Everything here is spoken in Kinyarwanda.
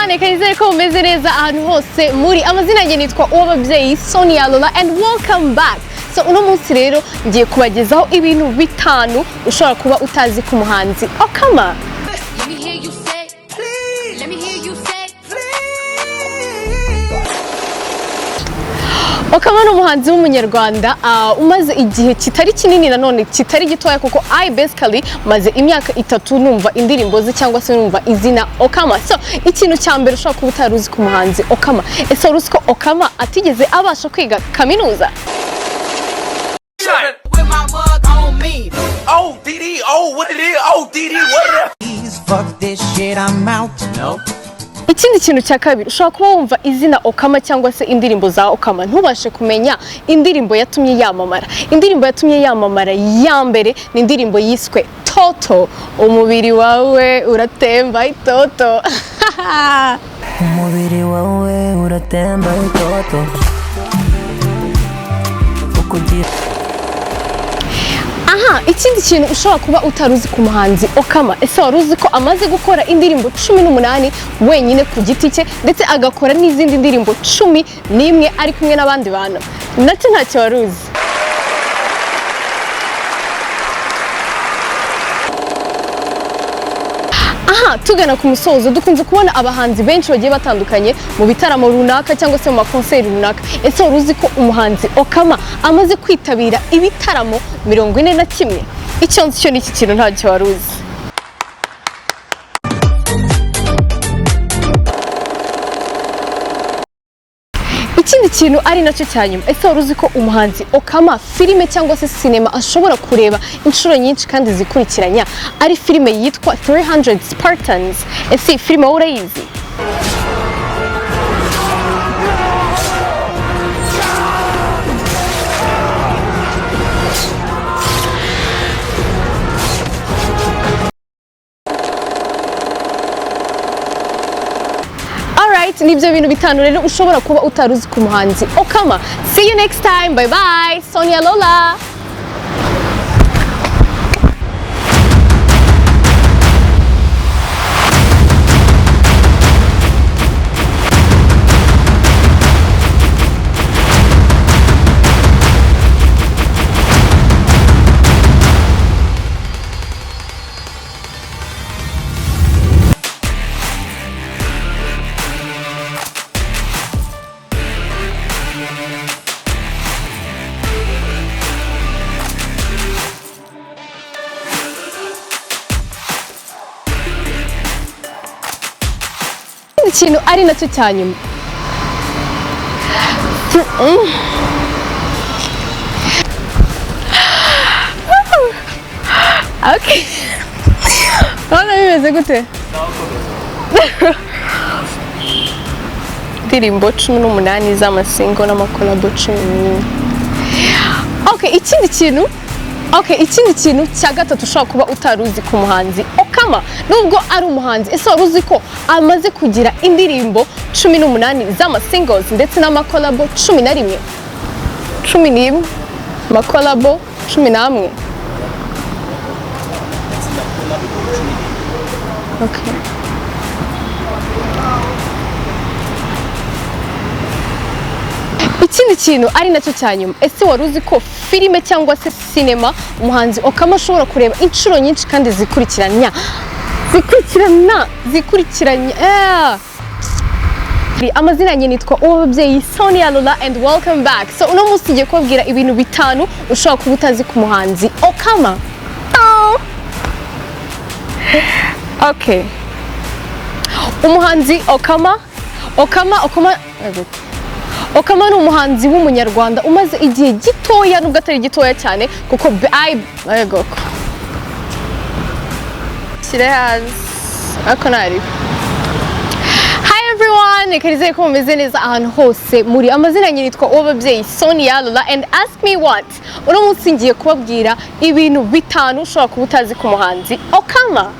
everyone, ekarize ko meze neza ahantu hose muri amazina yanjye nitwa Uwababyeyi Sonia Lola and welcome back. So uno munsi rero ngiye kubagezaho ibintu bitanu ushobora kuba utazi ku muhanzi OKKAMA. OKKAMA ni umuhanzi w'umunyarwanda umaze igihe kitari kinini nanone kitari gitoya kuko basically maze imyaka 3 numva indirimbo ze cyangwa se numva izina OKKAMA. So ikintu cya mbere ushobora kuba utaruzi ku muhanzi OKKAMA, ese uruzi ko OKKAMA atigeze abasha kwiga kaminuza? Oh, DD, oh, what it is? Oh, DD, what it is? Fuck this shit, I'm out. No. Ikindi kintu cya kabiri ushobora kuba wumva izina OKKAMA cyangwa se indirimbo za OKKAMA ntubashe kumenya indirimbo yatumye yamamara. Indirimbo yatumye yamamara ya mbere ni indirimbo yiswe Toto, umubiri wawe uratemba itoto. Umubiri wawe uratemba itoto. Aha, ikindi kintu ushobora kuba utaruzi ku muhanzi OKKAMA, ese waruzi ko amaze gukora indirimbo 18 wenyine ku giti cye ndetse agakora n'izindi ndirimbo 11 ari kumwe n'abandi bantu? Nacyo ntacyo waruzi. Aha, tugana ku musozo dukunze kubona abahanzi benshi bagiye batandukanye mu bitaramo runaka cyangwa se mu makonseri runaka. Ese waruzi ko umuhanzi OKKAMA amaze kwitabira ibitaramo 41? Icyo nzi cyo n'iki kintu ntacyo waruzi. Ikindi kintu ari nacyo cyanyuma, ese waruzi ko umuhanzi OKKAMA filime cyangwa se sinema ashobora kureba inshuro nyinshi kandi zikurikiranya, ari filime yitwa 300 Spartans? Ese filime wowe urayizi? Nibyo bintu bitanu rero ushobora kuba utaruzi ku muhanzi OKKAMA. See you next time. Bye bye. Sonia Lola. Ikintu ari nacyo cyanyuma, okay. Bana bimeze gute? Indirimbo 18 z'amasingo n'amakolabo 10. Ikindi kintu cya gatatu ushobora kuba utaruzi ku muhanzi OKKAMA nubwo ari umuhanzi, ese waruzi ko amaze kugira indirimbo 18 z'amasingles ndetse n'amakolabo 11? 11 makolabo 11. Okay. Ikindi kintu ari nacyo cyanyuma, ese waruzi ko filime cyangwa se sinema umuhanzi OKKAMA ashobora kureba inshuro nyinshi kandi zikurikiranya? Amazina yanjye nitwa Uwababyeyi Sonia Lola and welcome back. So uno munsi ngiye kubabwira ibintu bitanu ushobora kuba utazi ku muhanzi OKKAMA. Okay. Umuhanzi OKKAMA ni umuhanzi w'umunyarwanda umaze igihe gitoya, nubwo atari gitoya cyane kuko Hi everyone, ekarize ko mumeze neza ahantu hose muri amazina yanjye nitwa Uwababyeyi Sonia Lola and ask me what. Uno munsi ngiye kubabwira ibintu bitanu ushobora kuba utazi ku muhanzi OKKAMA.